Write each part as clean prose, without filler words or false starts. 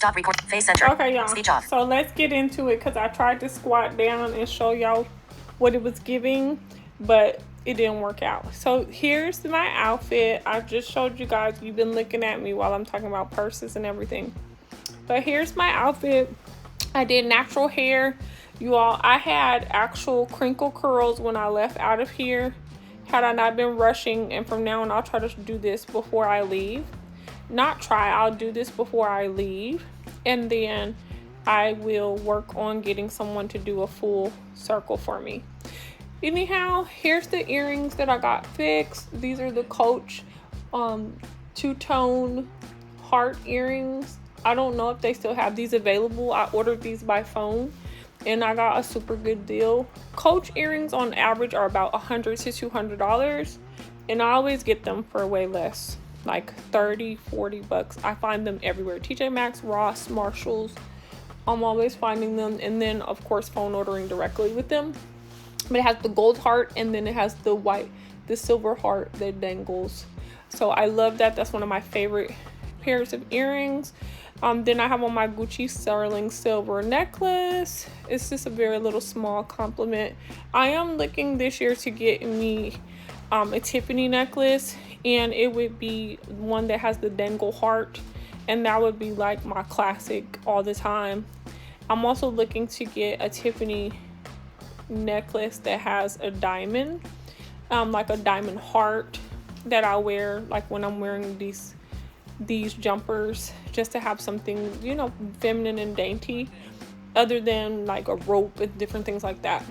Stop record. Face center. Okay, y'all. Speech off. So let's get into it because I tried to squat down and show y'all what it was giving, but it didn't work out. So here's my outfit. I just showed you guys. You've been looking at me while I'm talking about purses and everything. But here's my outfit. I did natural hair. You all, I had actual crinkle curls when I left out of here. Had I not been rushing, and from now on I'll try to do this before I leave. I'll do this before I leave, and then I will work on getting someone to do a full circle for me. Anyhow, here's the earrings that I got fixed. These are the Coach two-tone heart earrings. I don't know if they still have these available. I ordered these by phone and I got a super good deal. Coach earrings on average are about $100 to $200, and I always get them for way less, like 30, 40 bucks. I find them everywhere. TJ Maxx, Ross, Marshalls. I'm always finding them, and then of course phone ordering directly with them. But it has the gold heart, and then it has the silver heart that dangles. So I love that. That's one of my favorite pairs of earrings. Then I have on my Gucci sterling silver necklace. It's just a very little small compliment. I am looking this year to get me a Tiffany necklace, and it would be one that has the dangle heart, and that would be like my classic all the time. I'm also looking to get a Tiffany necklace that has a diamond, like a diamond heart, that I wear like when I'm wearing these jumpers, just to have something, you know, feminine and dainty, other than like a rope and different things like that.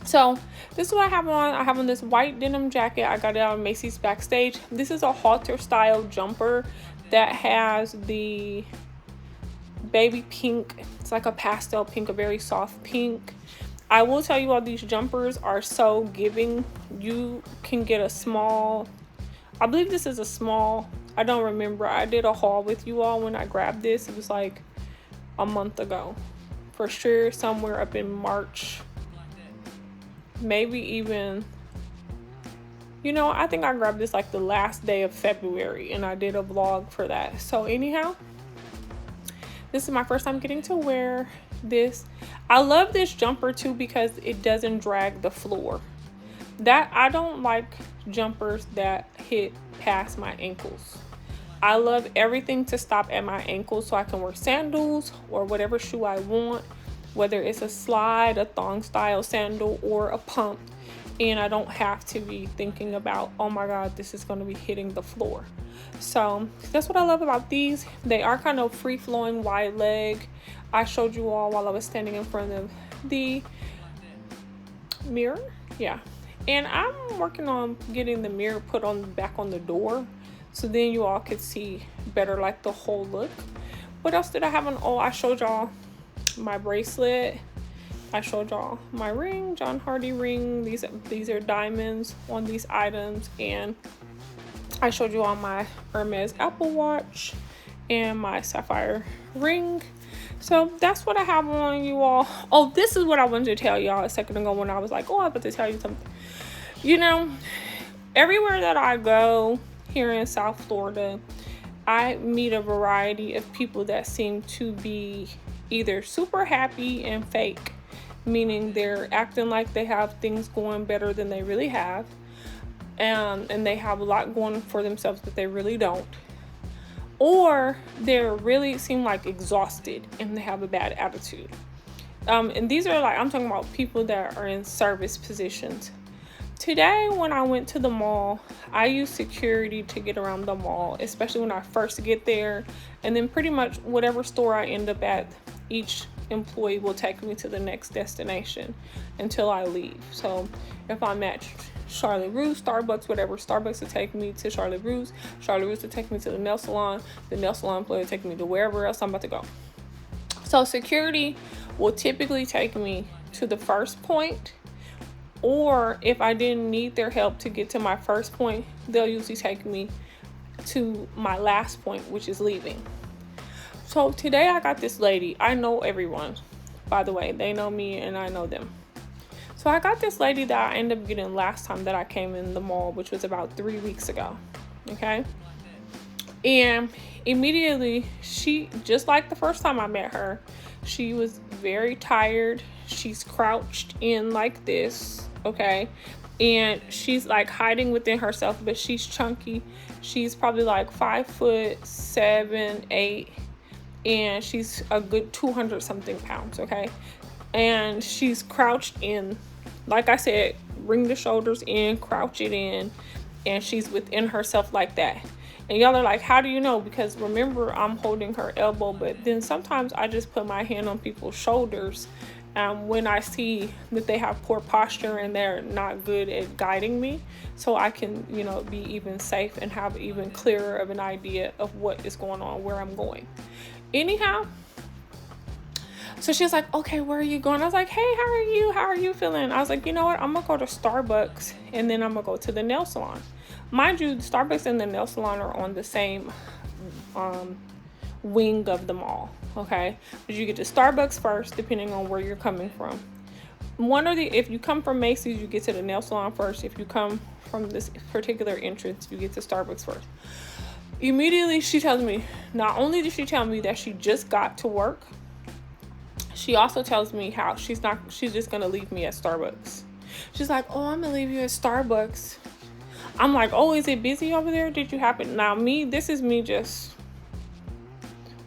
So this is what I have on. I have on this white denim jacket. I got it out of Macy's Backstage. This is a halter style jumper that has the baby pink. It's like a pastel pink, a very soft pink. I will tell you all, these jumpers are so giving. You can get a small, I believe this is a small, I don't remember. I did a haul with you all when I grabbed this. It was like a month ago. For sure, somewhere up in March. Maybe even, you know, I think I grabbed this like the last day of February, and I did a vlog for that. So anyhow, this is my first time getting to wear this. I love this jumper too because it doesn't drag the floor. That I don't like jumpers that hit past my ankles. I love everything to stop at my ankles so I can wear sandals or whatever shoe I want, whether it's a slide, a thong style sandal, or a pump, and I don't have to be thinking about, oh my god, this is going to be hitting the floor. So that's what I love about these. They are kind of free flowing, wide leg. I showed you all while I was standing in front of the mirror. Yeah. And I'm working on getting the mirror put on back on the door, so then you all could see better, like the whole look. What else did I have on? Oh, I showed y'all my bracelet. I showed y'all my ring, John Hardy ring. These are diamonds on these items, and I showed you all my Hermes Apple Watch and my sapphire ring. So that's what I have on, you all. Oh, this is what I wanted to tell y'all a second ago when I was like, oh, I'm about to tell you something. You know, everywhere that I go here in South Florida, I meet a variety of people that seem to be either super happy and fake, meaning they're acting like they have things going better than they really have, and they have a lot going for themselves that they really don't, or they're really seem like exhausted and they have a bad attitude. And these are like, I'm talking about people that are in service positions. Today, when I went to the mall, I use security to get around the mall, especially when I first get there. And then pretty much whatever store I end up at, each employee will take me to the next destination until I leave. So if I'm at Charlotte Russe, Starbucks, whatever, Starbucks will take me to Charlotte Russe. Charlotte Russe will take me to the nail salon. The nail salon employee will take me to wherever else I'm about to go. So security will typically take me to the first point, or if I didn't need their help to get to my first point, they'll usually take me to my last point, which is leaving. So today I got this lady. I know everyone, by the way. They know me and I know them. So I got this lady that I ended up getting last time that I came in the mall, which was about 3 weeks ago. Okay. And immediately, she, just like the first time I met her, she was very tired. She's crouched in like this, okay? And she's like hiding within herself, but she's chunky. She's probably like 5'7", 8", and she's a good 200 something pounds, okay? And she's crouched in, like I said, bring the shoulders in, crouch it in, and she's within herself like that. And y'all are like, how do you know? Because remember, I'm holding her elbow, but then sometimes I just put my hand on people's shoulders when I see that they have poor posture and they're not good at guiding me, so I can, you know, be even safe and have even clearer of an idea of what is going on, where I'm going. Anyhow, so she's like, okay, where are you going? I was like, hey, how are you? How are you feeling? I was like, you know what? I'm going to go to Starbucks and then I'm going to go to the nail salon. Mind you, Starbucks and the nail salon are on the same wing of the mall, okay? But you get to Starbucks first, depending on where you're coming from. If you come from Macy's, you get to the nail salon first. If you come from this particular entrance, you get to Starbucks first. Immediately, she tells me, not only did she tell me that she just got to work, she also tells me how she's just gonna leave me at Starbucks. She's like, oh, I'm gonna leave you at Starbucks. I'm like, oh, is it busy over there? Did you happen? Now, this is me just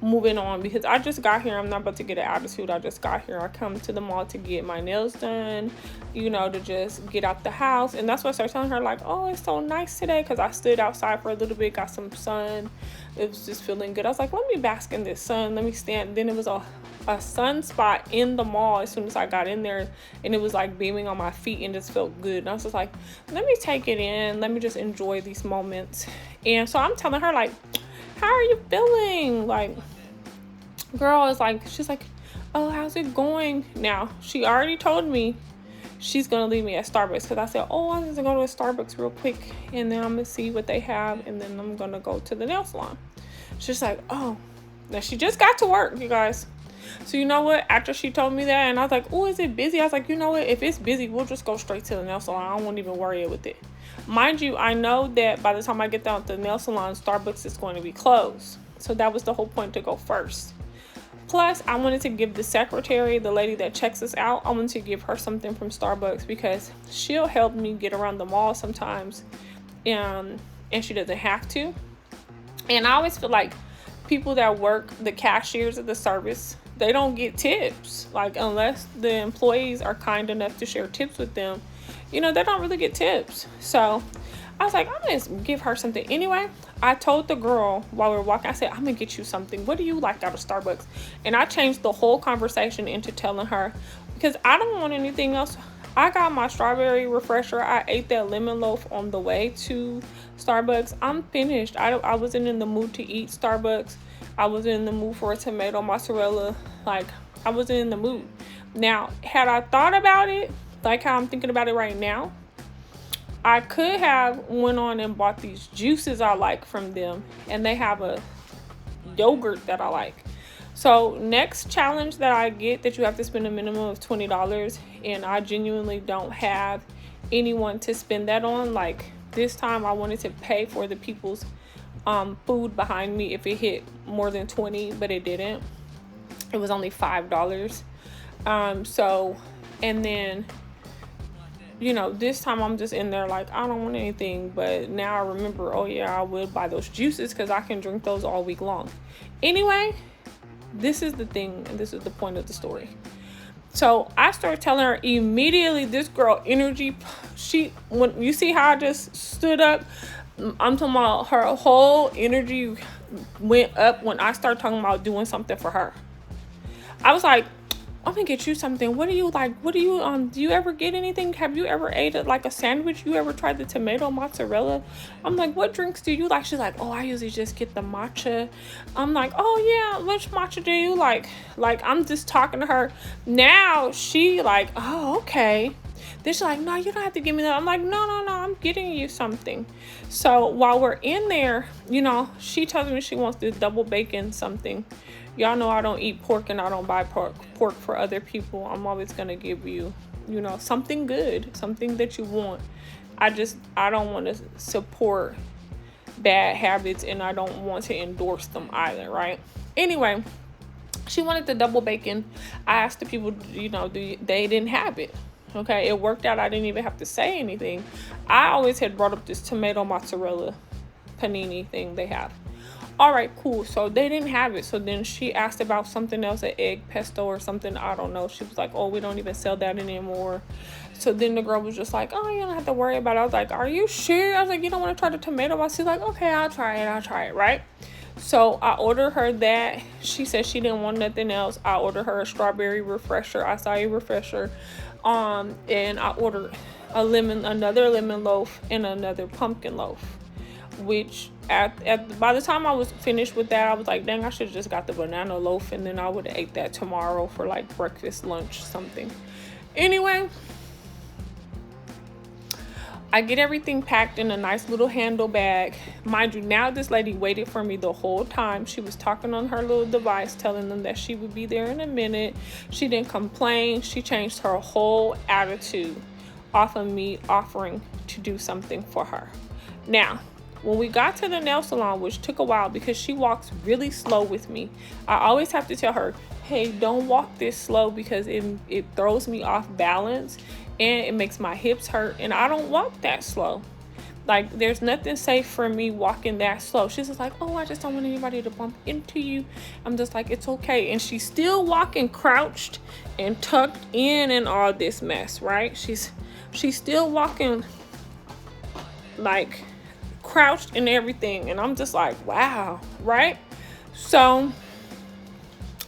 moving on because I just got here. I'm not about to get an attitude. I just got here. I come to the mall to get my nails done, you know, to just get out the house. And that's why I started telling her, like, oh, it's so nice today, because I stood outside for a little bit, got some sun. It was just feeling good. I was like, let me bask in this sun. Let me stand. Then it was a sunspot in the mall as soon as I got in there, and it was like beaming on my feet and just felt good. And I was just like, let me take it in. Let me just enjoy these moments. And so I'm telling her, like, how are you feeling? Like, girl is like, she's like, oh, how's it going? Now, she already told me she's gonna leave me at Starbucks, because I said, oh, I'm just gonna go to a Starbucks real quick and then I'm gonna see what they have, and then I'm gonna go to the nail salon. She's like, oh. Now, she just got to work, you guys. So you know what, after she told me that, and I was like, oh, is it busy? I was like, you know what, if it's busy, we'll just go straight to the nail salon. I won't even worry with it. Mind you, I know that by the time I get down to the nail salon, Starbucks is going to be closed. So that was the whole point, to go first. Plus, I wanted to give the secretary, the lady that checks us out, I wanted to give her something from Starbucks, because she'll help me get around the mall sometimes, and she doesn't have to. And I always feel like people that work, the cashiers at the service, they don't get tips. Like, unless the employees are kind enough to share tips with them, you know, they don't really get tips. So I was like, I'm gonna give her something. Anyway, I told the girl while we were walking, I said, I'm gonna get you something. What do you like out of Starbucks? And I changed the whole conversation into telling her, because I don't want anything else. I got my strawberry refresher. I ate that lemon loaf on the way to Starbucks. I'm finished. I wasn't in the mood to eat Starbucks. I wasn't in the mood for a tomato mozzarella. Like, I wasn't in the mood. Now, had I thought about it, like how I'm thinking about it right now, I could have went on and bought these juices I like from them, and they have a yogurt that I like. So next challenge that I get, that you have to spend a minimum of $20, and I genuinely don't have anyone to spend that on. Like, this time I wanted to pay for the people's food behind me if it hit more than 20, but it didn't. It was only $5. So, and then, you know, this time I'm just in there like, I don't want anything. But now I remember, oh yeah, I would buy those juices, because I can drink those all week long. Anyway, this is the thing, and this is the point of the story. So I started telling her immediately, this girl energy, when you see how I just stood up, I'm talking about her whole energy went up when I started talking about doing something for her. I was like, I'm gonna get you something. What do you like? What do you ever get anything? Have you ever ate like a sandwich? You ever tried the tomato mozzarella? I'm like, what drinks do you like? She's like, oh, I usually just get the matcha. I'm like, oh yeah, which matcha do you like? Like, I'm just talking to her. Now she like, oh, okay. Then she's like, no, you don't have to give me that. I'm like, no, I'm getting you something. So while we're in there, you know, she tells me she wants this double bacon something. Y'all know I don't eat pork, and I don't buy pork for other people. I'm always going to give you, you know, something good, something that you want. I don't want to support bad habits, and I don't want to endorse them either, right? Anyway, she wanted the double bacon. I asked the people, they didn't have it. Okay, it worked out. I didn't even have to say anything. I always had brought up this tomato mozzarella panini thing they have. All right, cool. So they didn't have it. So then she asked about something else, an egg pesto or something. I don't know. She was like, oh, we don't even sell that anymore. So then the girl was just like, oh, you don't have to worry about it. I was like, are you sure? I was like, you don't want to try the tomato sauce? She's like, okay, I'll try it, right? So I ordered her that. She said she didn't want nothing else. I ordered her a strawberry refresher, acai refresher. And I ordered another lemon loaf and another pumpkin loaf. Which by the time I was finished with that, I was like, dang, I should have just got the banana loaf, and then I would have ate that tomorrow for like breakfast, lunch, something. Anyway, I get everything packed in a nice little handle bag. Mind you, now this lady waited for me the whole time. She was talking on her little device, telling them that she would be there in a minute. She didn't complain. She changed her whole attitude off of me offering to do something for her. Now, when we got to the nail salon, which took a while because she walks really slow with me, I always have to tell her, hey, don't walk this slow because it throws me off balance and it makes my hips hurt, and I don't walk that slow. Like, there's nothing safe for me walking that slow. She's just like, oh, I just don't want anybody to bump into you. I'm just like, it's okay. And she's still walking crouched and tucked in and all this mess, right? She's still walking like crouched and everything, and I'm just like, wow, right? So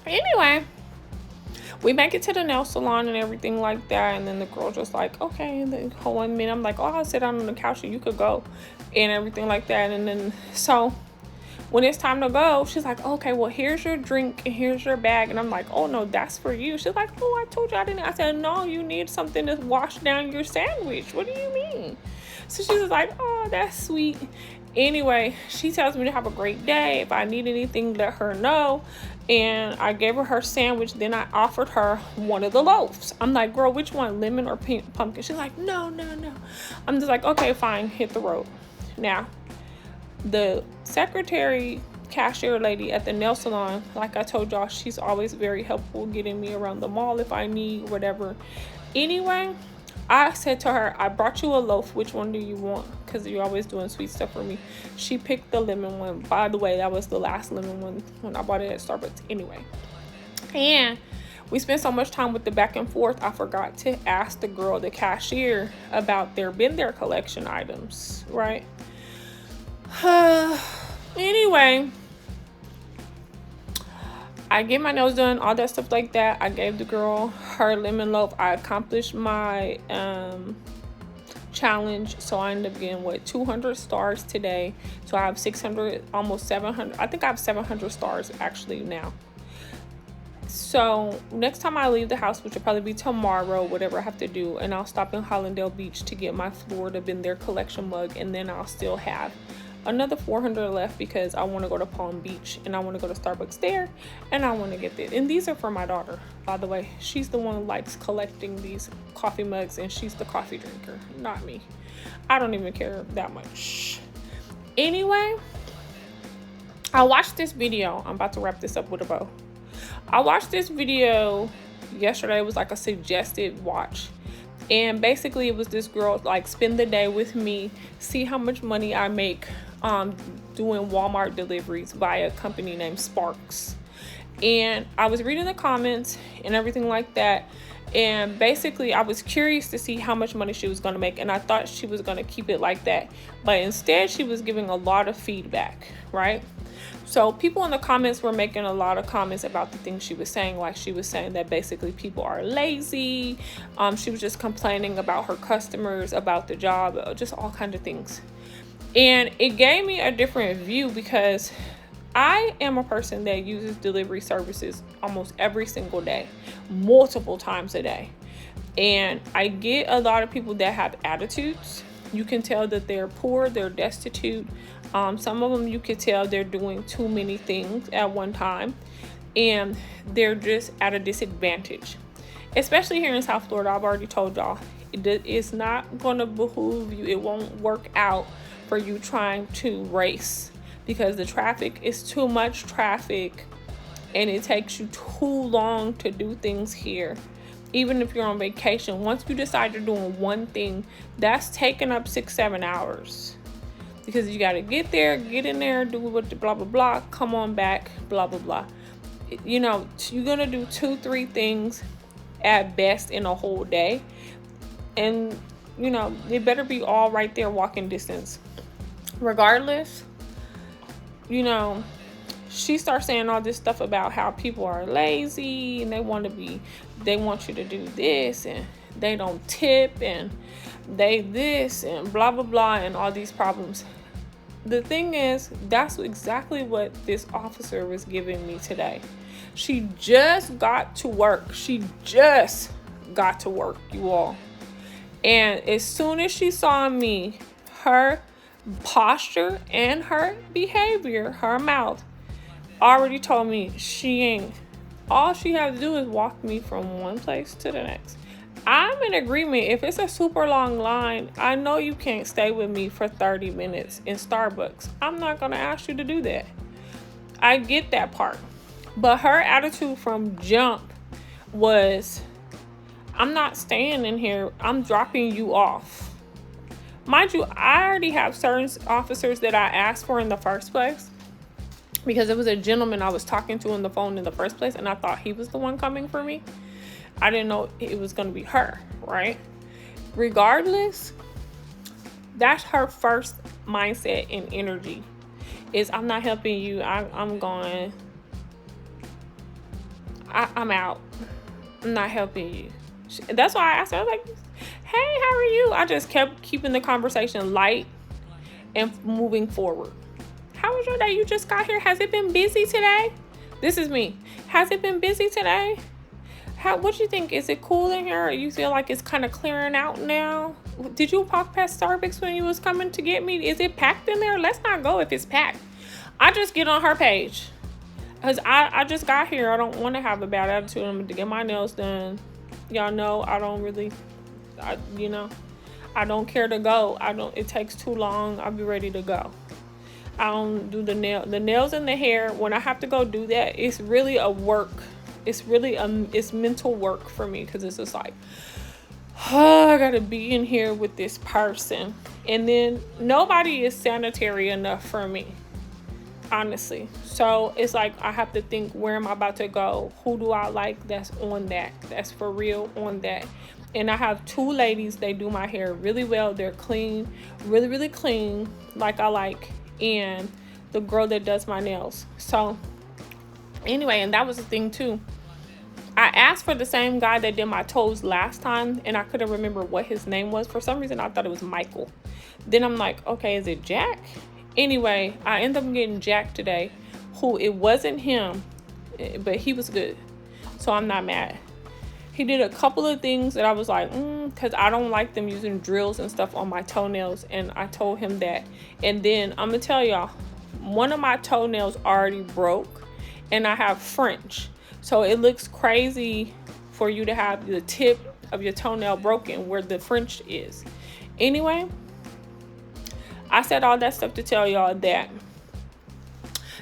anyway, we make it to the nail salon and everything like that, and then the girl just like, okay, and then hold 1 minute, I'm like, oh, I'll sit down on the couch and you could go, and everything like that. And then so when it's time to go, she's like, okay, well, here's your drink and here's your bag. And I'm like, oh no, that's for you. She's like, oh, I told you I didn't. I said, no, you need something to wash down your sandwich. What do you mean? So she was like, oh, that's sweet. Anyway, she tells me to have a great day. If I need anything, let her know. And I gave her sandwich. Then I offered her one of the loaves. I'm like, girl, which one, lemon or pumpkin? She's like, no. I'm just like, okay, fine, hit the road. Now, the secretary, cashier lady at the nail salon, like I told y'all, she's always very helpful getting me around the mall if I need whatever. Anyway, I said to her, I brought you a loaf. Which one do you want? Because you're always doing sweet stuff for me. She picked the lemon one. By the way, that was the last lemon one when I bought it at Starbucks anyway. And we spent so much time with the back and forth, I forgot to ask the girl, the cashier, about their Been There collection items, right? Anyway, I get my nails done, all that stuff like that. I gave the girl her lemon loaf. I accomplished my challenge, so I ended up getting 200 stars today. So I have 600, almost 700. I think I have 700 stars actually now. So next time I leave the house, which will probably be tomorrow, whatever I have to do, and I'll stop in Hollandale Beach to get my Florida Been There collection mug, and then I'll still have another 400 left because I want to go to Palm Beach and I want to go to Starbucks there, and I want to get this. And these are for my daughter, by the way. She's the one who likes collecting these coffee mugs, and she's the coffee drinker, not me. I don't even care that much. Anyway, I watched this video. I'm about to wrap this up with a bow. I watched this video yesterday. It was like a suggested watch. And basically it was this girl like, spend the day with me, see how much money I make doing Walmart deliveries via a company named Sparks. And I was reading the comments and everything like that, and basically I was curious to see how much money she was going to make, and I thought she was going to keep it like that, but instead she was giving a lot of feedback, right? So people in the comments were making a lot of comments about the things she was saying. Like, she was saying that basically people are lazy. She was just complaining about her customers, about the job, just all kinds of things. And it gave me a different view because I am a person that uses delivery services almost every single day, multiple times a day. And I get a lot of people that have attitudes. You can tell that they're poor, they're destitute. Some of them you can tell they're doing too many things at one time, and they're just at a disadvantage. Especially here in South Florida, I've already told y'all, it's not going to behoove you. It won't work out for for you trying to race, because the traffic is too much traffic and it takes you too long to do things here. Even if you're on vacation, once you decide you're doing one thing, that's taking up 6-7 hours, because you got to get there, get in there, do what the blah blah blah, come on back, blah blah blah. You know, you're gonna do 2-3 things at best in a whole day, and you know, it better be all right there walking distance. Regardless, you know, she starts saying all this stuff about how people are lazy and they want you to do this, and they don't tip, and they this, and blah blah blah, and all these problems. The thing is, that's exactly what this officer was giving me today. She just got to work. You all. And as soon as she saw me, her posture and her behavior, her mouth, already told me all she had to do is walk me from one place to the next. I'm in agreement. If it's a super long line, I know you can't stay with me for 30 minutes in Starbucks. I'm not going to ask you to do that. I get that part. But her attitude from jump was, I'm not staying in here. I'm dropping you off. Mind you, I already have certain officers that I asked for in the first place, because it was a gentleman I was talking to on the phone in the first place, and I thought he was the one coming for me. I didn't know it was going to be her, right? Regardless, that's her first mindset and energy, is I'm not helping you. I'm going. I'm out. I'm not helping you. That's why I asked her, I was like, hey, how are you? I just kept keeping the conversation light and moving forward. How was your day? You just got here. Has it been busy today? This is me. Has it been busy today? What you think? Is it cool in here? Or you feel like it's kind of clearing out now? Did you walk past Starbucks when you was coming to get me? Is it packed in there? Let's not go if it's packed. I just get on her page, because I just got here. I don't want to have a bad attitude. I'm going to get my nails done. Y'all know I don't really, I don't care to go. It takes too long. I'll be ready to go. I don't do the nails and the hair. When I have to go do that, it's really a work. It's really it's mental work for me, because it's just like, oh, I gotta be in here with this person, and then nobody is sanitary enough for me, honestly. So it's like I have to think, where am I about to go? Who do I like that's on that? That's for real on that. And I have 2 ladies. They do my hair really well. They're clean, really, really clean, like I like. And the girl that does my nails. So anyway, and that was the thing too. I asked for the same guy that did my toes last time, and I couldn't remember what his name was. For some reason, I thought it was Michael. Then I'm like, okay, is it Jack? Anyway, I ended up getting Jack today, who, it wasn't him, but he was good. So I'm not mad. He did a couple of things that I was like, because I don't like them using drills and stuff on my toenails. And I told him that. And then I'm going to tell y'all, one of my toenails already broke, and I have French. So it looks crazy for you to have the tip of your toenail broken where the French is. Anyway, I said all that stuff to tell y'all that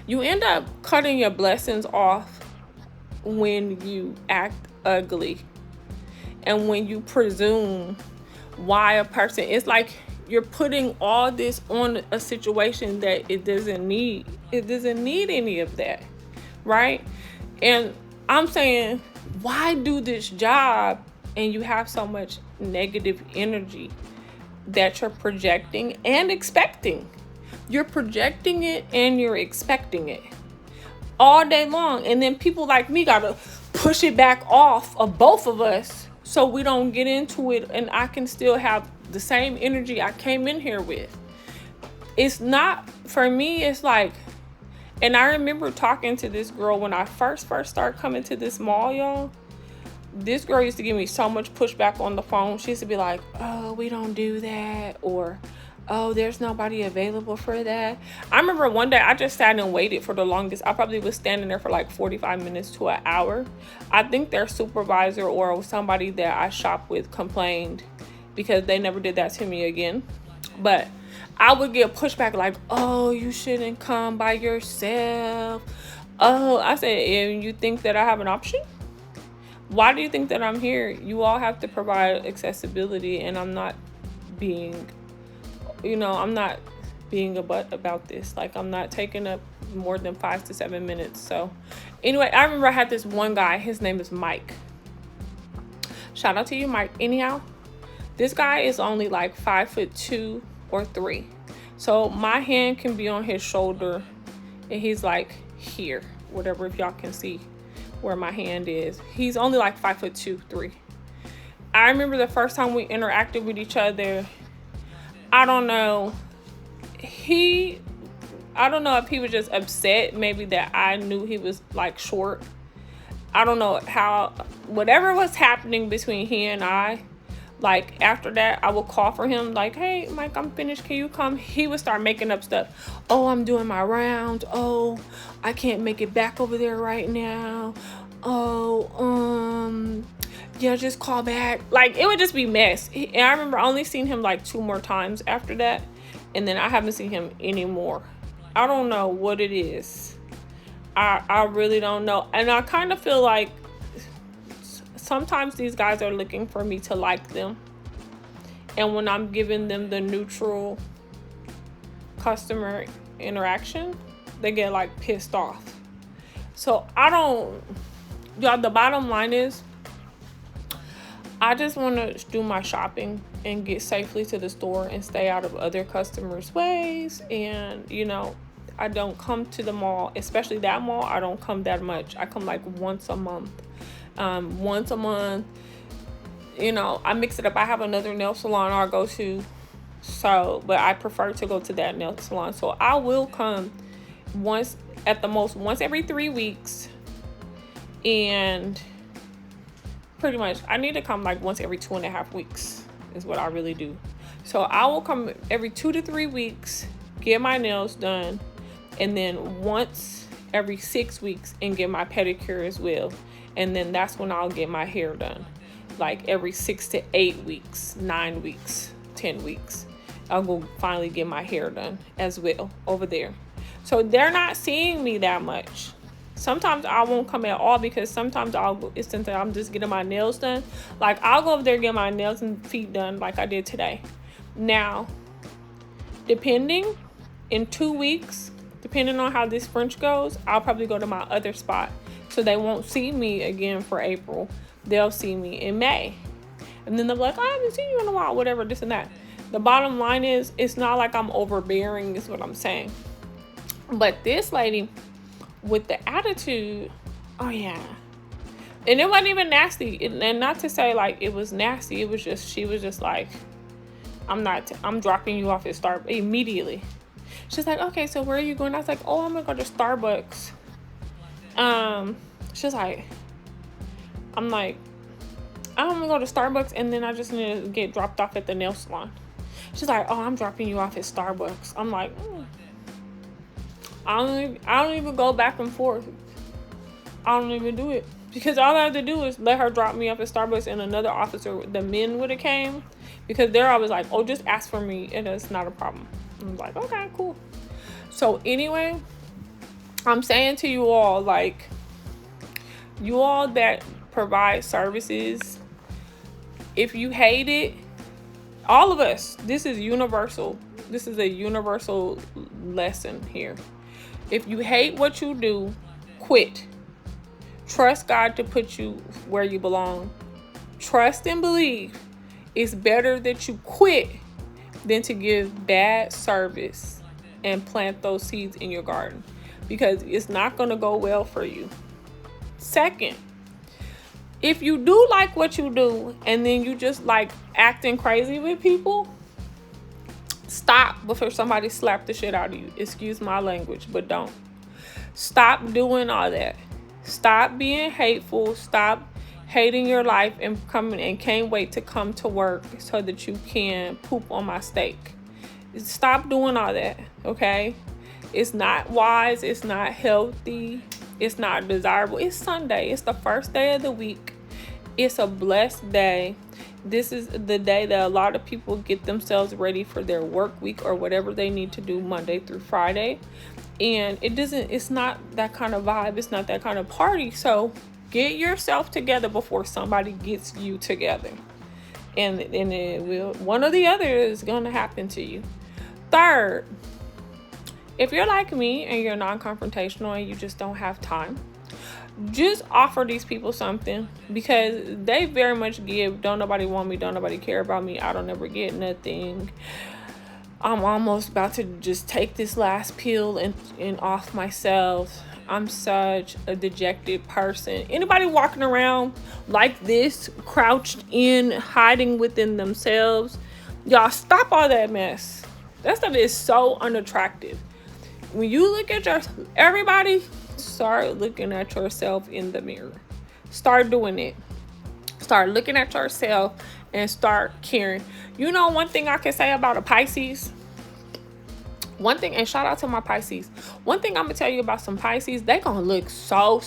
you end up cutting your blessings off when you act ugly, and when you presume why a person, it's like you're putting all this on a situation that it doesn't need any of that, right? And I'm saying, why do this job and you have so much negative energy that you're projecting and expecting? You're projecting it and you're expecting it all day long. And then people like me gotta push it back off of both of us so we don't get into it, and I can still have the same energy I came in here with. It's not, for me, it's like, and I remember talking to this girl when I first started coming to this mall, y'all. This girl used to give me so much pushback on the phone. She used to be like, oh, we don't do that, or oh, there's nobody available for that. I remember one day I just sat and waited for the longest. I probably was standing there for like 45 minutes to an hour. I think their supervisor or somebody that I shop with complained because they never did that to me again. But I would get pushback like, oh, you shouldn't come by yourself. Oh, I said, and you think that I have an option? Why do you think that I'm here? You all have to provide accessibility, and I'm not being, I'm not being a butt about this. Like, I'm not taking up more than 5 to 7 minutes. So anyway, I remember I had this one guy, his name is Mike. Shout out to you, Mike. Anyhow, this guy is only like 5'2" or 3. So my hand can be on his shoulder, and he's like here, whatever, if y'all can see where my hand is. He's only like 5'2", 3. I remember the first time we interacted with each other, I don't know if he was just upset maybe that I knew he was like short. I don't know how, whatever was happening between he and I, like after that, I would call for him like, hey, Mike, I'm finished. Can you come? He would start making up stuff. Oh, I'm doing my round. Oh, I can't make it back over there right now. Oh, yeah, just call back. Like, it would just be mess. And I remember only seeing him like 2 more times after that. And then I haven't seen him anymore. I don't know what it is. I really don't know. And I kind of feel like sometimes these guys are looking for me to like them. And when I'm giving them the neutral customer interaction, they get like pissed off. So y'all, the bottom line is, I just want to do my shopping and get safely to the store and stay out of other customers' ways. And, I don't come to the mall, especially that mall. I don't come that much. I come like once a month. I mix it up. I have another nail salon I go to. So, but I prefer to go to that nail salon. So I will come once, at the most, once every 3 weeks. And pretty much, I need to come like once every 2.5 weeks is what I really do. So I will come every 2 to 3 weeks, get my nails done, and then once every 6 weeks and get my pedicure as well. And then that's when I'll get my hair done. Like every 6 to 8 weeks, 9 weeks, 10 weeks. I'll go finally get my hair done as well over there. So they're not seeing me that much. Sometimes I won't come at all because sometimes since I'm just getting my nails done. Like, I'll go over there and get my nails and feet done like I did today. Now, depending, in 2 weeks, depending on how this French goes, I'll probably go to my other spot. So they won't see me again for April. They'll see me in May. And then they'll be like, I haven't seen you in a while, whatever, this and that. The bottom line is, it's not like I'm overbearing is what I'm saying. But this lady with the attitude, oh yeah. And it wasn't even nasty. And not to say like it was nasty. It was just, she was just like, I'm dropping you off at Starbucks immediately. She's like, okay, so where are you going? I was like, oh, I'm gonna go to Starbucks. She's like, I'm like, I'm gonna go to Starbucks and then I just need to get dropped off at the nail salon. She's like, oh, I'm dropping you off at Starbucks. I'm like, I don't even go back and forth. I don't even do it. Because all I have to do is let her drop me off at Starbucks, and another officer, the men would have came. Because they're always like, oh, just ask for me and it's not a problem. I'm like, okay, cool. So anyway, I'm saying to you all, like, you all that provide services, if you hate it, all of us, this is universal. This is a universal lesson here. If you hate what you do, quit. Trust God to put you where you belong. Trust and believe. It's better that you quit than to give bad service and plant those seeds in your garden, because it's not going to go well for you. Second, if you do like what you do and then you just like acting crazy with people, stop before somebody slap the shit out of you. Excuse my language, but don't. Stop doing all that. Stop being hateful. Stop hating your life and coming and can't wait to come to work so that you can poop on my steak. Stop doing all that, okay? It's not wise. It's not healthy. It's not desirable. It's Sunday. It's the first day of the week. It's a blessed day. This is the day that a lot of people get themselves ready for their work week or whatever they need to do Monday through Friday. And it's not that kind of vibe. It's not that kind of party. So get yourself together before somebody gets you together. And it will, one or the other is going to happen to you. Third, if you're like me and you're non-confrontational and you just don't have time, just offer these people something, because they very much give. Don't nobody want me, don't nobody care about me, I don't ever get nothing, I'm almost about to just take this last pill and off myself, I'm such a dejected person. Anybody walking around like this, crouched in, hiding within themselves, y'all stop all that mess. That stuff is so unattractive. When you look at everybody, start looking at yourself in the mirror. Start doing it. Start looking at yourself and start caring. You know, one thing I can say about a Pisces, one thing, and shout out to my Pisces, one thing I'm gonna tell you about some Pisces, they gonna look so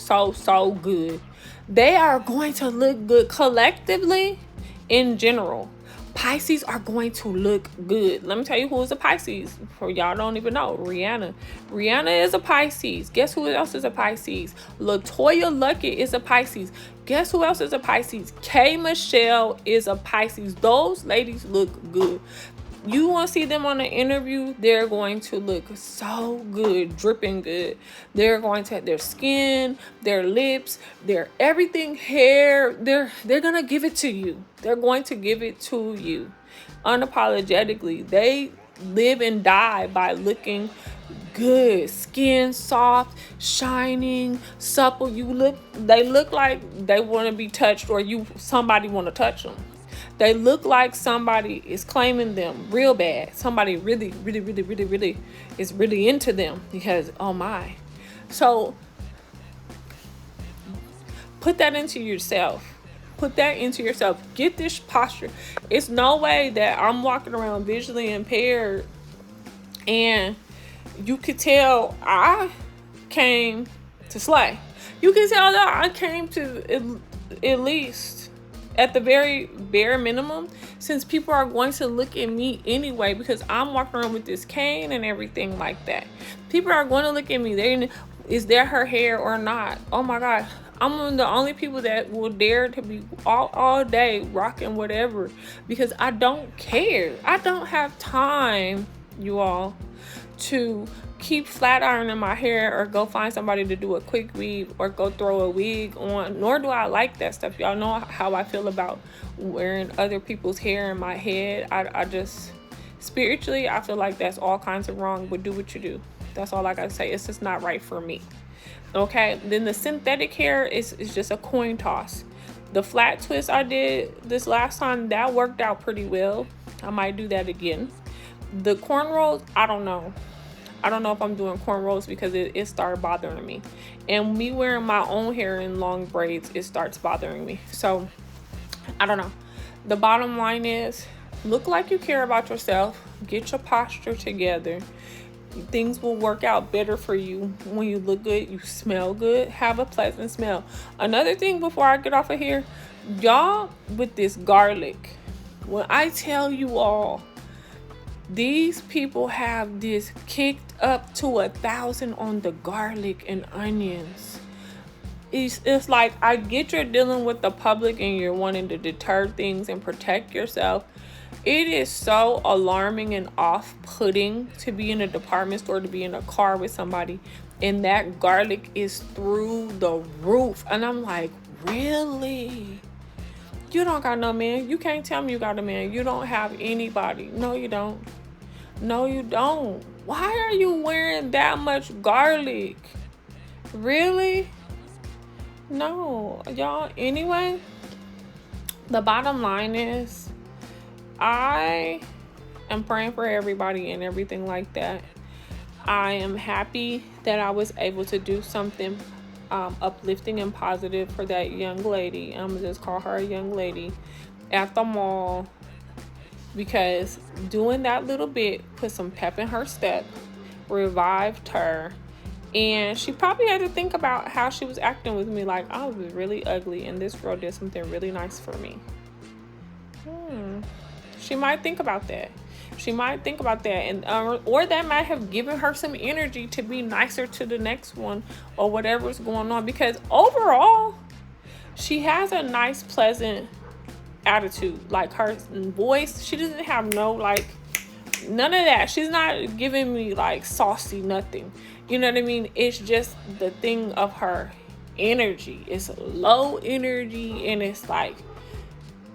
good. They are going to look good collectively. In general, Pisces are going to look good. Let me tell you who is a Pisces. For y'all don't even know, Rihanna is a Pisces. Guess who else is a Pisces? LaToya Luckett is a Pisces. Guess who else is a Pisces? K. Michelle is a Pisces. Those ladies look good. You want to see them on an interview, they're going to look so good, dripping good. They're going to have their skin, their lips, their everything, hair. They're going to give it to you. They're going to give it to you unapologetically. They live and die by looking good. Skin soft, shining, supple. They look like they want to be touched, or somebody want to touch them. They look like somebody is claiming them real bad. Somebody really is really into them, because, oh my. So put that into yourself. Put that into yourself. Get this posture. It's no way that I'm walking around visually impaired and you could tell I came to slay. You can tell that I came to at least, at the very bare minimum, since people are going to look at me anyway, because I'm walking around with this cane and everything like that. People are going to look at me. Is that her hair or not? Oh my God. I'm one of the only people that will dare to be all day rocking whatever, because I don't care. I don't have time, you all, to keep flat ironing my hair or go find somebody to do a quick weave or go throw a wig on. Nor do I like that stuff. Y'all know how I feel about wearing other people's hair in my head. I just, spiritually, I feel like that's all kinds of wrong, but do what you do. That's all I gotta say. It's just not right for me. Okay, then the synthetic hair is just a coin toss. The flat twist I did this last time, that worked out pretty well. I might do that again. The cornrows, I don't know. I don't know if I'm doing cornrows, because it started bothering me. And me wearing my own hair in long braids, it starts bothering me. So, I don't know. The bottom line is, look like you care about yourself. Get your posture together. Things will work out better for you when you look good, you smell good, have a pleasant smell. Another thing before I get off of here, y'all, with this garlic, when I tell you all, these people have this kicked up to 1,000 on the garlic and onions. It's like, I get you're dealing with the public and you're wanting to deter things and protect yourself. It is so alarming and off-putting to be in a department store, to be in a car with somebody, and that garlic is through the roof. And I'm like, really? You don't got no man. You can't tell me you got a man. You don't have anybody. No, you don't. No, you don't. Why are you wearing that much garlic? Really? No, y'all. Anyway, the bottom line is, I am praying for everybody and everything like that. I am happy that I was able to do something uplifting and positive for that young lady. I'm gonna just call her a young lady at the mall, because doing that little bit put some pep in her step, revived her, and she probably had to think about how she was acting with me, like I was really ugly and this girl did something really nice for me. She might think about that. She might think about that, and or that might have given her some energy to be nicer to the next one, or whatever's going on. Because overall, she has a nice, pleasant attitude. Like, her voice, she doesn't have no, like, none of that. She's not giving me like saucy nothing. You know what I mean? It's just the thing of her energy. It's low energy, and it's like,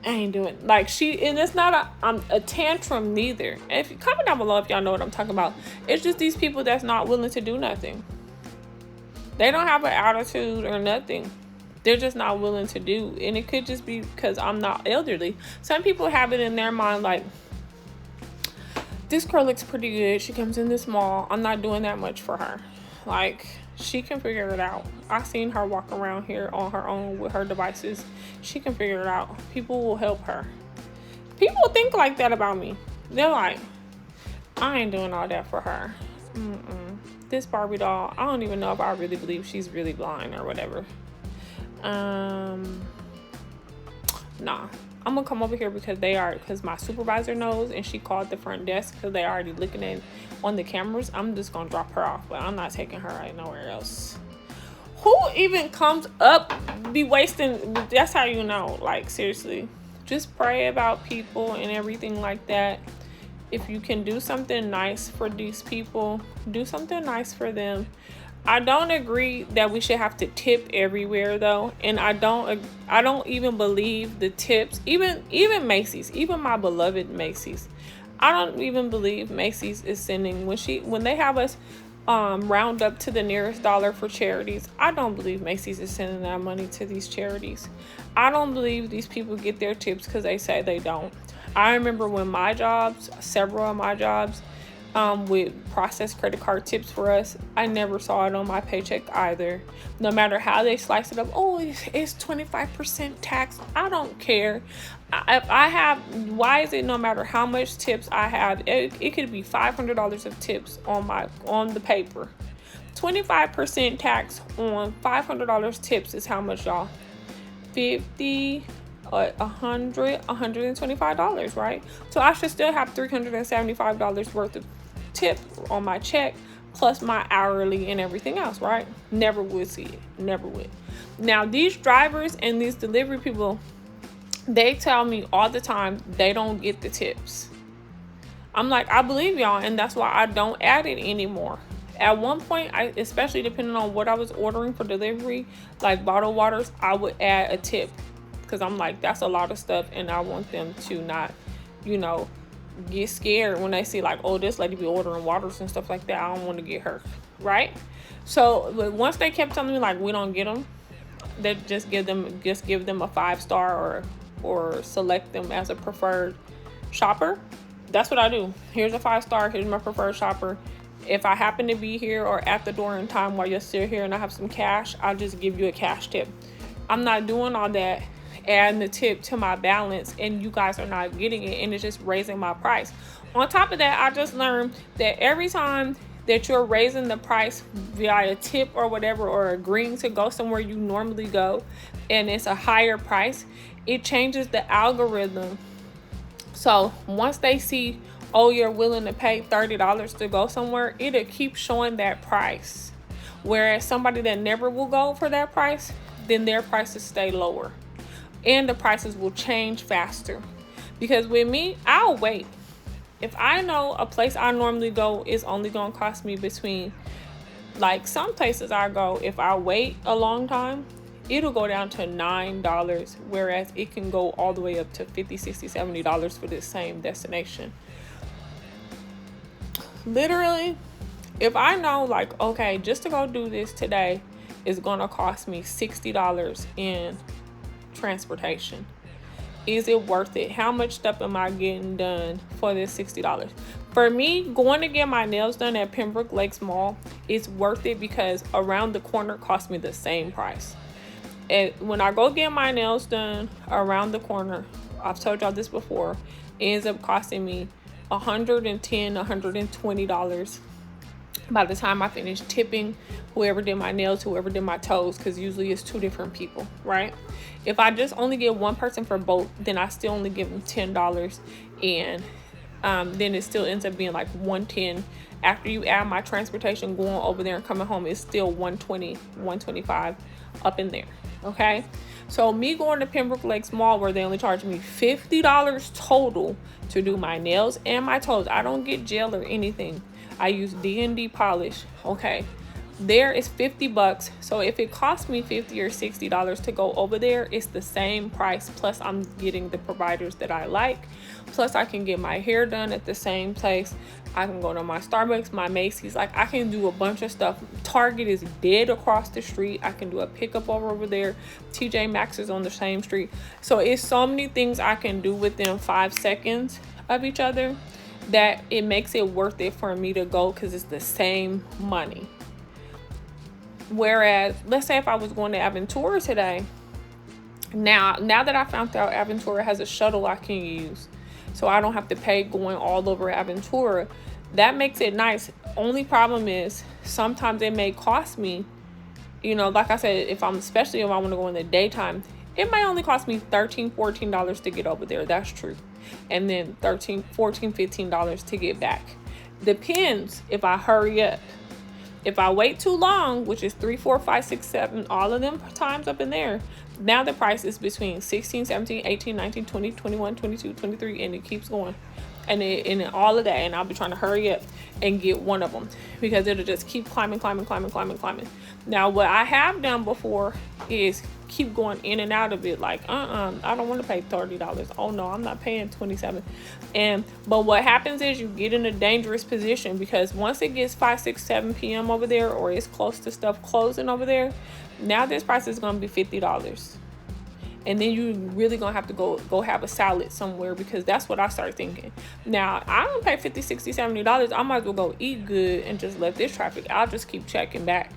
I ain't doing, like, and it's not a tantrum neither. And if you comment down below if y'all know what I'm talking about. It's just these people that's not willing to do nothing. They don't have an attitude or nothing. They're just not willing to do. And it could just be because I'm not elderly. Some people have it in their mind like, this girl looks pretty good. She comes in this mall. I'm not doing that much for her. Like, she can figure it out. I've seen her walk around here on her own with her devices. She can figure it out. People will help her. People think like that about me. They're like, I ain't doing all that for her. This Barbie doll, I don't even know if I really believe she's really blind or whatever. Nah. I'm gonna come over here because my supervisor knows, and she called the front desk because they already looking at on the cameras. I'm just gonna drop her off, but I'm not taking her right nowhere else. Who even comes up be wasting? That's how you know. Like, seriously, just pray about people and everything like that. If you can do something nice for these people, do something nice for them. I don't agree that we should have to tip everywhere though, and I don't even believe the tips. Even Macy's, even my beloved Macy's, I don't even believe Macy's is sending when they have us round up to the nearest dollar for charities. I don't believe Macy's is sending that money to these charities. I don't believe these people get their tips because they say they don't. I remember when several of my jobs, with processed credit card tips for us, I never saw it on my paycheck either. No matter how they slice it up, oh, it's 25% tax. I don't care. If I have, why is it no matter how much tips I have, it could be $500 of tips on the paper. 25% tax on $500 tips is how much, y'all? $50, $100, $125, right? So I should still have $375 worth of tip on my check, plus my hourly and everything else, right? Never would see it. Never would. Now, these drivers and these delivery people, they tell me all the time they don't get the tips. I'm like, I believe y'all, and that's why I don't add it anymore. At one point, especially depending on what I was ordering for delivery, like bottled waters, I would add a tip because I'm like, that's a lot of stuff, and I want them to not, get scared when they see like, oh, this lady be ordering waters and stuff like that. I don't want to get hurt, right? So, but once they kept telling me like, we don't get them, they just give them a 5-star or select them as a preferred shopper. That's what I do. Here's a 5-star. Here's my preferred shopper. If I happen to be here or at the door in time while you're still here and I have some cash, I'll just give you a cash tip. I'm not doing all that, adding the tip to my balance, and you guys are not getting it, and it's just raising my price. On top of that, I just learned that every time that you're raising the price via a tip or whatever, or agreeing to go somewhere you normally go and it's a higher price, it changes the algorithm. So once they see, oh, you're willing to pay $30 to go somewhere, it'll keep showing that price. Whereas somebody that never will go for that price, then their prices stay lower. And the prices will change faster. Because with me, I'll wait. If I know a place I normally go is only going to cost me between, like some places I go, if I wait a long time, it'll go down to $9. Whereas it can go all the way up to $50, $60, $70 for this same destination. Literally, if I know like, okay, just to go do this today is going to cost me $60 in transportation. Is it worth it? How much stuff am I getting done for this $60? For me, going to get my nails done at Pembroke Lakes Mall, it's worth it because around the corner cost me the same price. And when I go get my nails done around the corner, I've told y'all this before, it ends up costing me $110, $120 by the time I finish tipping whoever did my nails, whoever did my toes, because usually it's 2 different people, right? If I just only get one person for both, then I still only give them $10, and then it still ends up being like $110. After you add my transportation going over there and coming home, it's still $120, $125 up in there. Okay, so me going to Pembroke Lakes Mall, where they only charge me $50 total to do my nails and my toes. I don't get gel or anything. I use D&D polish. Okay, there is $50. So if it costs me $50 or $60 to go over there, it's the same price. Plus I'm getting the providers that I like. Plus I can get my hair done at the same place. I can go to my Starbucks, my Macy's. Like, I can do a bunch of stuff. Target is dead across the street. I can do a pickup over there. TJ Maxx is on the same street. So it's so many things I can do within 5 seconds of each other that it makes it worth it for me to go, because it's the same money. Whereas, let's say if I was going to Aventura today, now that I found out Aventura has a shuttle I can use, so I don't have to pay going all over Aventura, that makes it nice. Only problem is sometimes it may cost me, you know, like I said, especially if I want to go in the daytime, it might only cost me $13, $14 to get over there. That's true. And then $13, $14, $15 to get back. Depends if I hurry up. If I wait too long, which is 3, 4, 5, 6, 7, all of them times up in there, now the price is between 16, 17, 18, 19, 20, 21, 22, 23, and it keeps going. And all of that, and I'll be trying to hurry up and get one of them, because it'll just keep climbing. Now, what I have done before is keep going in and out of it, like I don't want to pay $30. Oh no, I'm not paying $27. But what happens is you get in a dangerous position, because once it gets 5, 6, 7 p.m. over there, or it's close to stuff closing over there, now this price is going to be $50. And then you really gonna have to go have a salad somewhere, because that's what I start thinking. Now, I don't pay $50, $60, $70. I might as well go eat good and just let this traffic. I'll just keep checking back.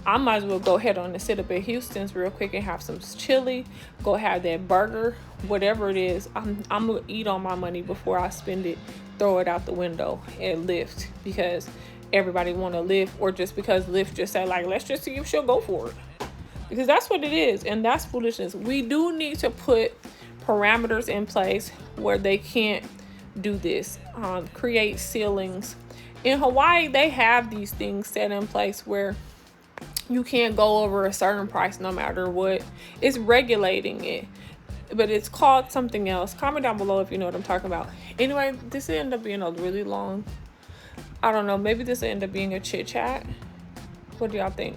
I might as well go ahead on and sit up at Houston's real quick and have some chili, go have that burger, whatever it is. I'm gonna eat all my money before I spend it, throw it out the window at Lyft, because everybody want to Lyft, or just because Lyft just say, like, let's just see if she'll go for it. Because that's what it is, and that's foolishness. We do need to put parameters in place where they can't do this. Create ceilings. In Hawaii, they have these things set in place where you can't go over a certain price no matter what. It's regulating it, but it's called something else. Comment down below if you know what I'm talking about. Anyway, this will end up being a really long, I don't know, maybe this will end up being a chit chat. What do y'all think?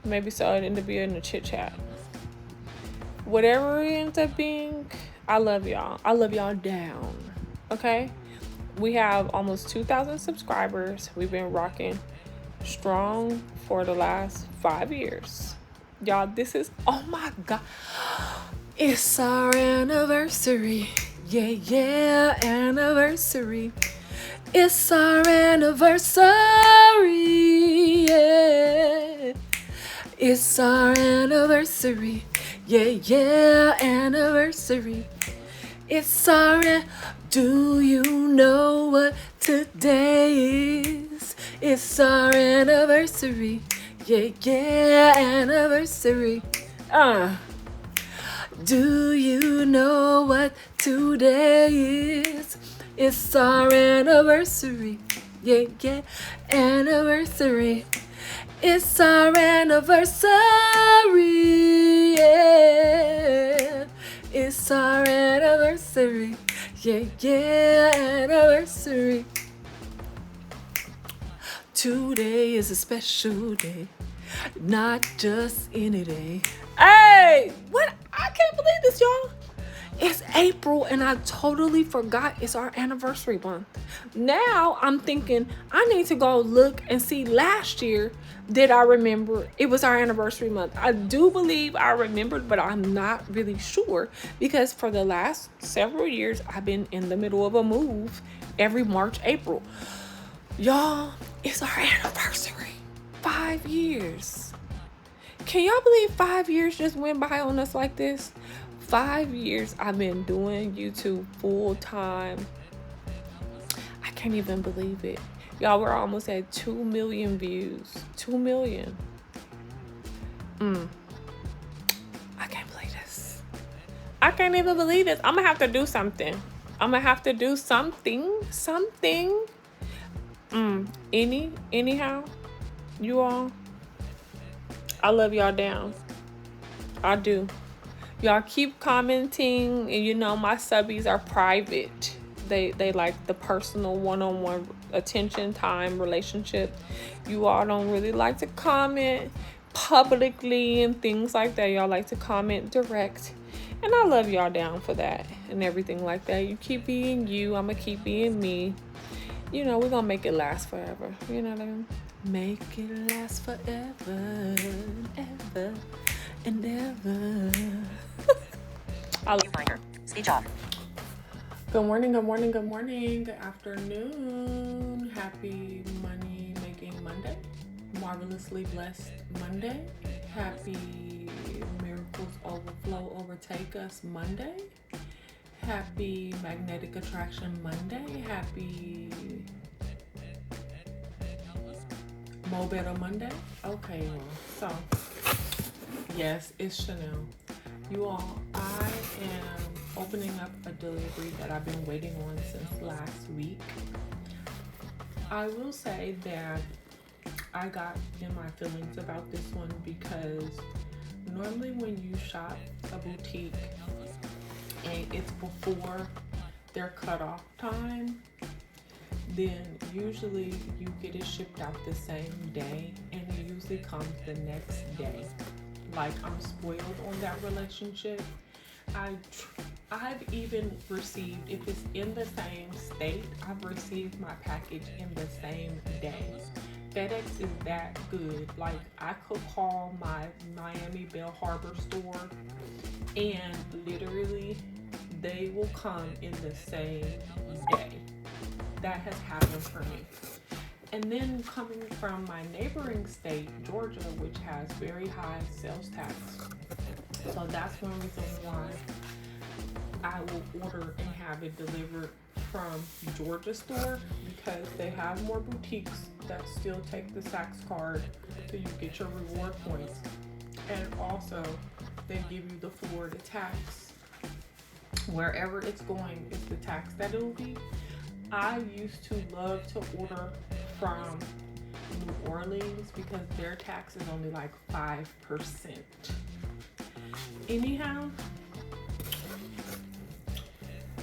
Maybe so, it ended up being a chit chat. Whatever it ends up being, I love y'all. I love y'all down. Okay? We have almost 2,000 subscribers. We've been rocking strong for the last 5 years. Y'all, this is, oh my God. It's our anniversary. Yeah, anniversary. It's our anniversary. Yeah. It's our anniversary, yeah, anniversary. It's our, do you know what today is? It's our anniversary, yeah, anniversary. Do you know what today is? It's our anniversary, yeah, anniversary. It's our anniversary, yeah. It's our anniversary, yeah, anniversary. Today is a special day, not just any day. Hey, what? I can't believe this, y'all. It's April and I totally forgot it's our anniversary month. Now I'm thinking I need to go look and see last year. Did I remember it was our anniversary month? I do believe I remembered, but I'm not really sure, because for the last several years I've been in the middle of a move every March, April. Y'all, it's our anniversary. 5 years. Can y'all believe 5 years just went by on us like this? 5 years I've been doing YouTube full time. I can't even believe it. Y'all, we're almost at 2 million views. 2 million. I can't believe this. I can't even believe this. I'm gonna have to do something. Anyhow, you all, I love y'all down. I do. Y'all keep commenting, and you know my subbies are private. They like the personal one-on-one attention, time, relationship. You all don't really like to comment publicly and things like that. Y'all like to comment direct. And I love y'all down for that and everything like that. You keep being you, I'ma keep being me. You know, we're gonna make it last forever. You know what I mean? Make it last forever, ever, and ever. Viewfinder. Speech off. Good morning, good morning, good morning, good afternoon. Happy money making Monday. Marvelously blessed Monday. Happy miracles overflow, overtake us Monday. Happy magnetic attraction Monday. Happy Mo Better Monday. Okay, so yes, it's Chanel. You all, I am opening up a delivery that I've been waiting on since last week. I will say that I got in my feelings about this one because normally when you shop a boutique and it's before their cutoff time, then usually you get it shipped out the same day and it usually comes the next day. Like, I'm spoiled on that relationship. I've even received, if it's in the same state, I've received my package in the same day. FedEx is that good. Like, I could call my Miami Bell Harbor store and literally they will come in the same day. That has happened for me. And then coming from my neighboring state, Georgia, which has very high sales tax. So that's one reason why I will order and have it delivered from Georgia store, because they have more boutiques that still take the Saks card so you get your reward points. And also they give you the Florida tax. Wherever it's going is the tax that it'll be. I used to love to order from New Orleans because their tax is only like 5%. Anyhow,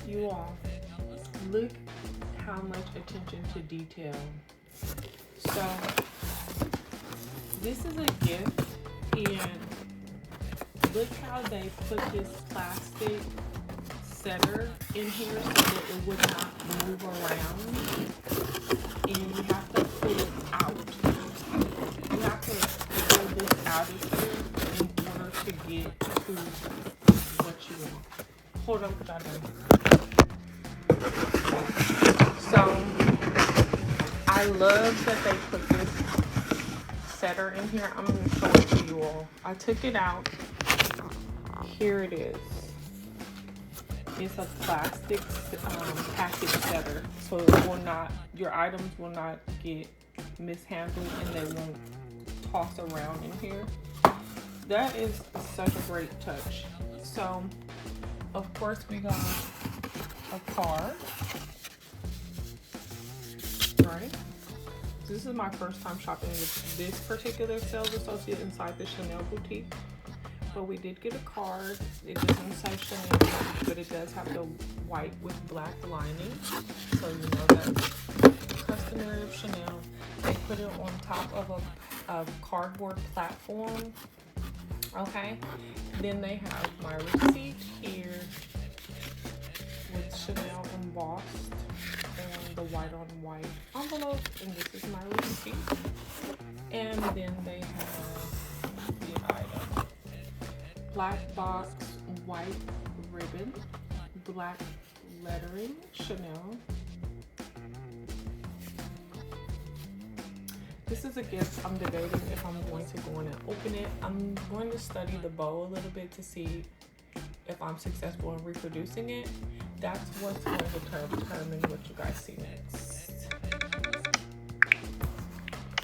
you all, look how much attention to detail. So this is a gift, and look how they put this plastic setter in here so that it would not move around, and you have to pull it out. You have to pull this out of here in order to get to what you want. Hold on, because So I love that they put this setter in here. I'm going to show it to you all. I took it out. Here it is. It's a plastic package setter, so it will not, your items will not get mishandled and they won't toss around in here. That is such a great touch. So, of course, we got a card, right? This is my first time shopping with this particular sales associate inside the Chanel boutique. But we did get a card. It doesn't say Chanel, but it does have the white with black lining. So you know that's customary of Chanel. They put it on top of a cardboard platform. Okay. Then they have my receipt here with Chanel embossed and the white on white envelope. And this is my receipt. And then they have the item. Black box, white ribbon, black lettering, Chanel. This is a gift. I'm debating if I'm going to go in and open it. I'm going to study the bow a little bit to see if I'm successful in reproducing it. That's what's going to determine what you guys see next.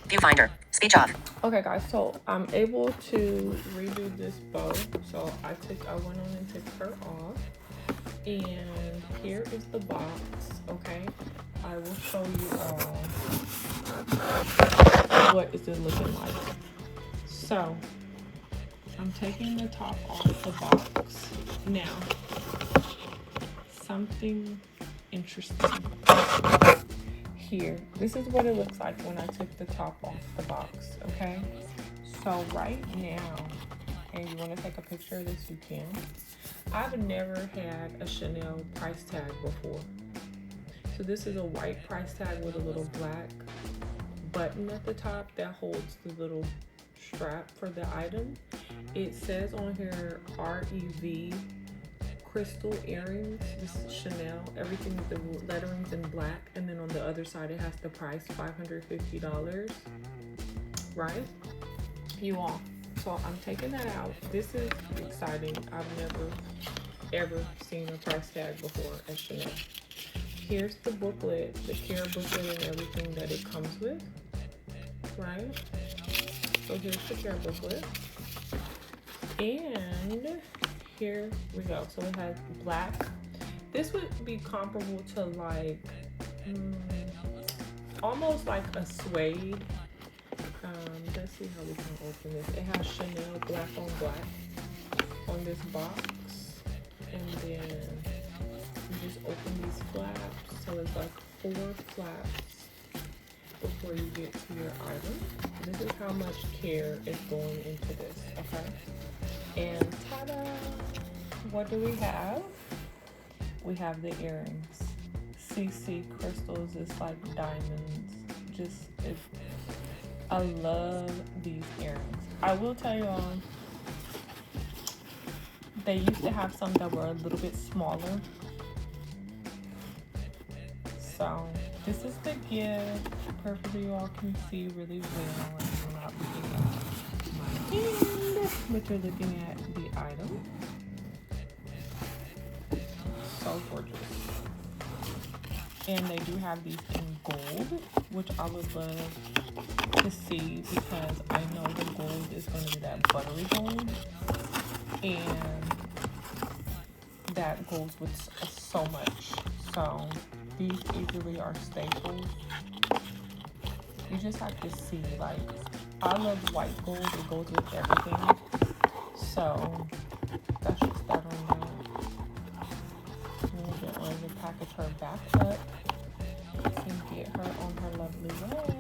Viewfinder. Speech off. Okay guys, so I'm able to redo this bow. So I went on and took her off. And here is the box, okay? I will show you all what is it looking like. So I'm taking the top off the box. Now, something interesting here. This is what it looks like when I took the top off the box, okay? So right now, and you want to take a picture of this, you can. I've never had a Chanel price tag before. So this is a white price tag with a little black button at the top that holds the little strap for the item. It says on here REV crystal earrings. This is Chanel. Everything with the lettering's in black, and then on the other side it has the price $550, right? You all. So I'm taking that out. This is exciting. I've never ever seen a price tag before at Chanel. Here's the booklet, the care booklet and everything that it comes with, right? So here's the care booklet. And here we go. So it has black. This would be comparable to like, almost like a suede. Let's see how we can open this. It has Chanel black on black on this box. And then you just open these flaps. So it's like 4 flaps before you get to your item. This is how much care is going into this, okay? And ta-da! What do we have? We have the earrings. CC crystals, it's like diamonds. I love these earrings. I will tell you all, they used to have some that were a little bit smaller. So this is the gift. Perfectly, you all can see really well. I'm not looking at my hand, but you're looking at the item. So gorgeous. And they do have these in gold, which I would love to see because I know the gold is going to be that buttery gold. And that goes with so much. So these easily are staples. You just have to see, like, I love white gold. It goes with everything. So that's just that on that. I'm going to package her back up and get her on her lovely way.